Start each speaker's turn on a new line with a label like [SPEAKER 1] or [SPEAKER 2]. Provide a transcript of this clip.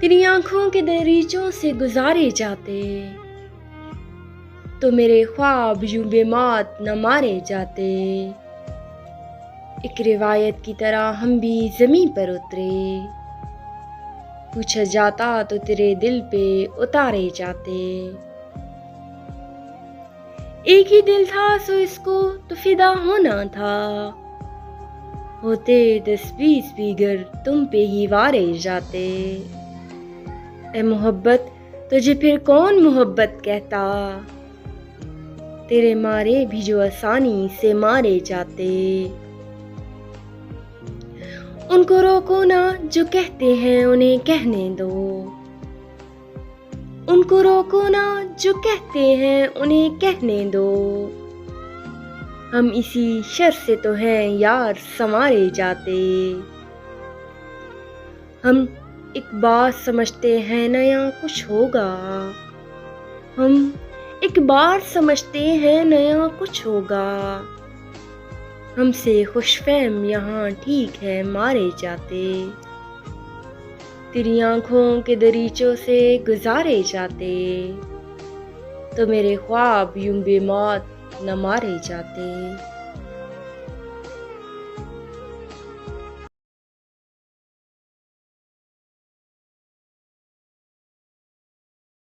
[SPEAKER 1] तेरी आंखों के दरीचों से गुजारे जाते, तो मेरे ख्वाब यूं बेमौत न मारे जाते। एक रिवायत की तरह हम भी ज़मीं पर उतरे, पूछा जाता तो तेरे दिल पे उतारे जाते। एक ही दिल था सो इसको तो फिदा होना था, होते 10-20 भी घर तुम पे ही वारे जाते। ए मोहब्बत तुझे फिर कौन मोहब्बत कहता, तेरे मारे भी जो आसानी से मारे जाते। उनको रोको ना जो कहते हैं उन्हें कहने दो, उनको रोको ना जो कहते हैं उन्हें कहने दो। हम इसी शर से तो हैं यार संवारे जाते। हम एक बात समझते हैं नया कुछ होगा, हम एक बार समझते हैं नया कुछ होगा। हमसे खुशफहम यहाँ ठीक है मारे जाते, तेरी आंखों के दरीचों से गुजारे जाते, तो मेरे ख्वाब यूं बेमौत न मारे जाते।